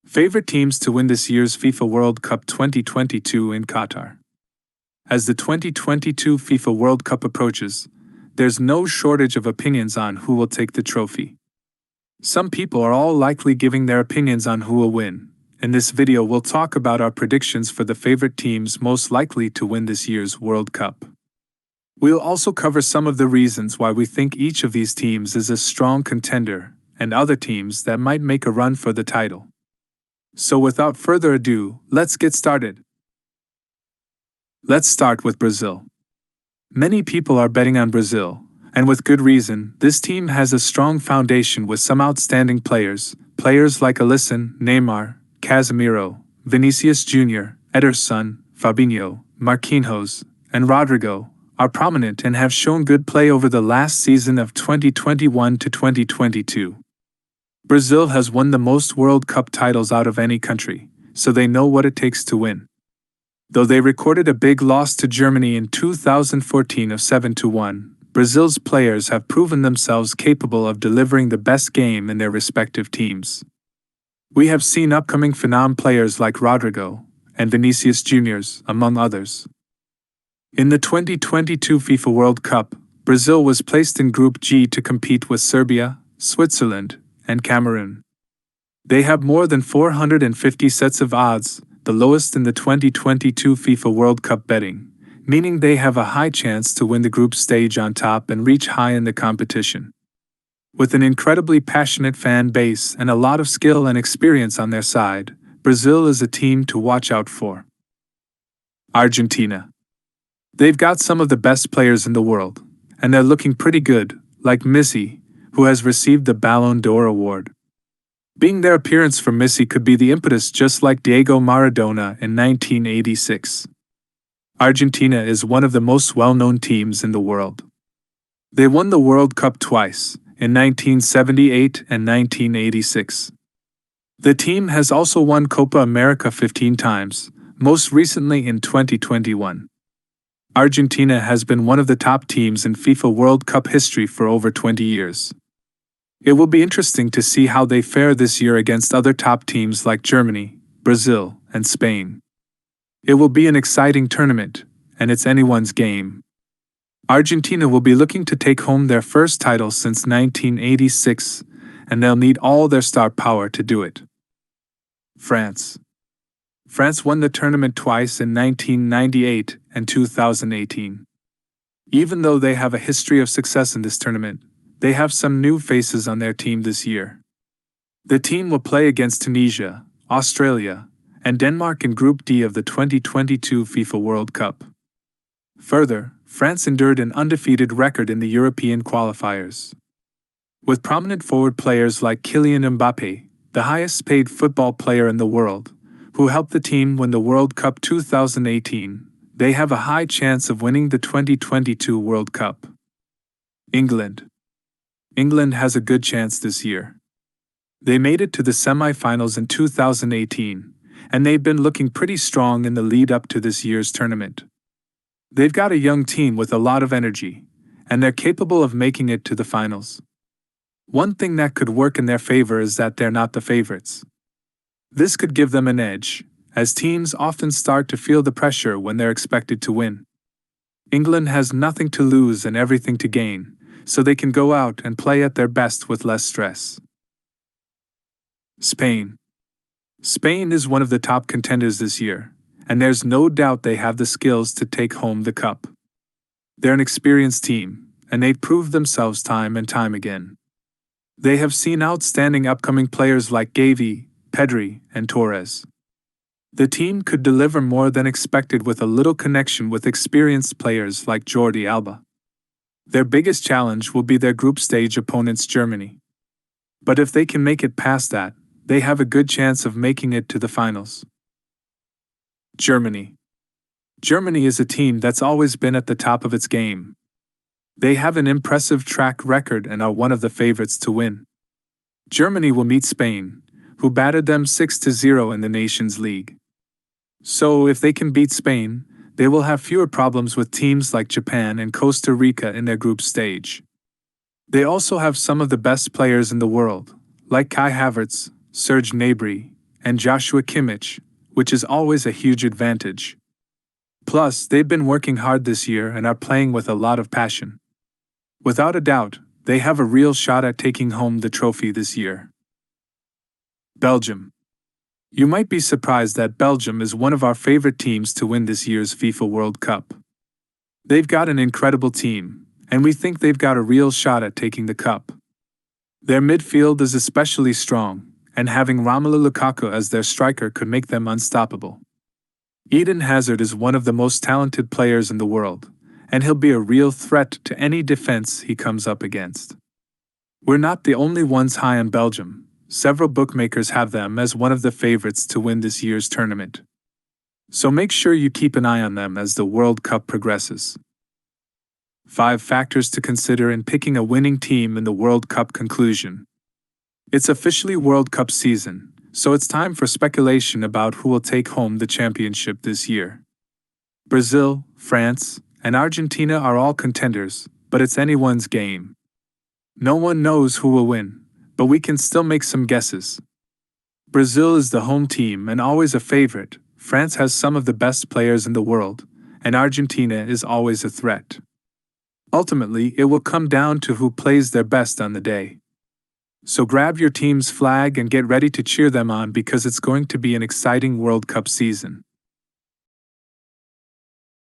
Favorite teams to win this year's FIFA World Cup 2022 in Qatar. As the 2022 FIFA World Cup approaches, there's no shortage of opinions on who will take the trophy. Some people are all likely giving their opinions on who will win. In this video, we'll talk about our predictions for the favorite teams most likely to win this year's World Cup. We'll also cover some of the reasons why we think each of these teams is a strong contender, and other teams that might make a run for the title. So without further ado, let's get started. Let's start with Brazil. Many people are betting on Brazil, and with good reason. This team has a strong foundation with some outstanding players like Alisson, Neymar, Casemiro, Vinicius Jr., Ederson, Fabinho, Marquinhos, and Rodrigo, are prominent and have shown good play over the last season of 2021 to 2022. Brazil has won the most World Cup titles out of any country, so they know what it takes to win. Though they recorded a big loss to Germany in 2014 of 7-1, Brazil's players have proven themselves capable of delivering the best game in their respective teams. We have seen upcoming phenom players like Rodrigo and Vinicius Jr., among others. In the 2022 FIFA World Cup, Brazil was placed in Group G to compete with Serbia, Switzerland, and Cameroon. They have more than 450 sets of odds, the lowest in the 2022 FIFA World Cup betting, meaning they have a high chance to win the group stage on top and reach high in the competition. With an incredibly passionate fan base and a lot of skill and experience on their side, Brazil is a team to watch out for. Argentina. They've got some of the best players in the world, and they're looking pretty good, like Messi, who has received the Ballon d'Or award. Being their appearance for Messi could be the impetus, just like Diego Maradona in 1986. Argentina is one of the most well-known teams in the world. They won the World Cup twice, in 1978 and 1986. The team has also won Copa America 15 times, most recently in 2021. Argentina has been one of the top teams in FIFA World Cup history for over 20 years. It will be interesting to see how they fare this year against other top teams like Germany, Brazil, and Spain. It will be an exciting tournament, and it's anyone's game. Argentina will be looking to take home their first title since 1986, and they'll need all their star power to do it. France. France won the tournament twice in 1998 and 2018. Even though they have a history of success in this tournament, they have some new faces on their team this year. The team will play against Tunisia, Australia, and Denmark in Group D of the 2022 FIFA World Cup. Further, France endured an undefeated record in the European qualifiers. With prominent forward players like Kylian Mbappé, the highest-paid football player in the world, who helped the team win the World Cup 2018, they have a high chance of winning the 2022 World Cup. England. England has a good chance this year. They made it to the semi-finals in 2018, and they've been looking pretty strong in the lead-up to this year's tournament. They've got a young team with a lot of energy, and they're capable of making it to the finals. One thing that could work in their favor is that they're not the favorites. This could give them an edge, as teams often start to feel the pressure when they're expected to win. England has nothing to lose and everything to gain, so they can go out and play at their best with less stress. Spain. Spain is one of the top contenders this year, and there's no doubt they have the skills to take home the cup. They're an experienced team, and they've proved themselves time and time again. They have seen outstanding upcoming players like Gavi, Pedri, and Torres. The team could deliver more than expected with a little connection with experienced players like Jordi Alba. Their biggest challenge will be their group stage opponents Germany. But if they can make it past that, they have a good chance of making it to the finals. Germany. Germany is a team that's always been at the top of its game. They have an impressive track record and are one of the favorites to win. Germany will meet Spain, who battered them 6-0 in the Nations League. So if they can beat Spain, they will have fewer problems with teams like Japan and Costa Rica in their group stage. They also have some of the best players in the world, like Kai Havertz, Serge Gnabry, and Joshua Kimmich, which is always a huge advantage. Plus, they've been working hard this year and are playing with a lot of passion. Without a doubt, they have a real shot at taking home the trophy this year. Belgium. You might be surprised that Belgium is one of our favorite teams to win this year's FIFA World Cup. They've got an incredible team, and we think they've got a real shot at taking the cup. Their midfield is especially strong, and having Romelu Lukaku as their striker could make them unstoppable. Eden Hazard is one of the most talented players in the world, and he'll be a real threat to any defense he comes up against. We're not the only ones high on Belgium. Several bookmakers have them as one of the favorites to win this year's tournament. So make sure you keep an eye on them as the World Cup progresses. 5 factors to consider in picking a winning team in the World Cup conclusion. It's officially World Cup season, so it's time for speculation about who will take home the championship this year. Brazil, France, and Argentina are all contenders, but it's anyone's game. No one knows who will win, but we can still make some guesses. Brazil is the home team and always a favorite. France has some of the best players in the world, and Argentina is always a threat. Ultimately, it will come down to who plays their best on the day. So grab your team's flag and get ready to cheer them on because it's going to be an exciting World Cup season.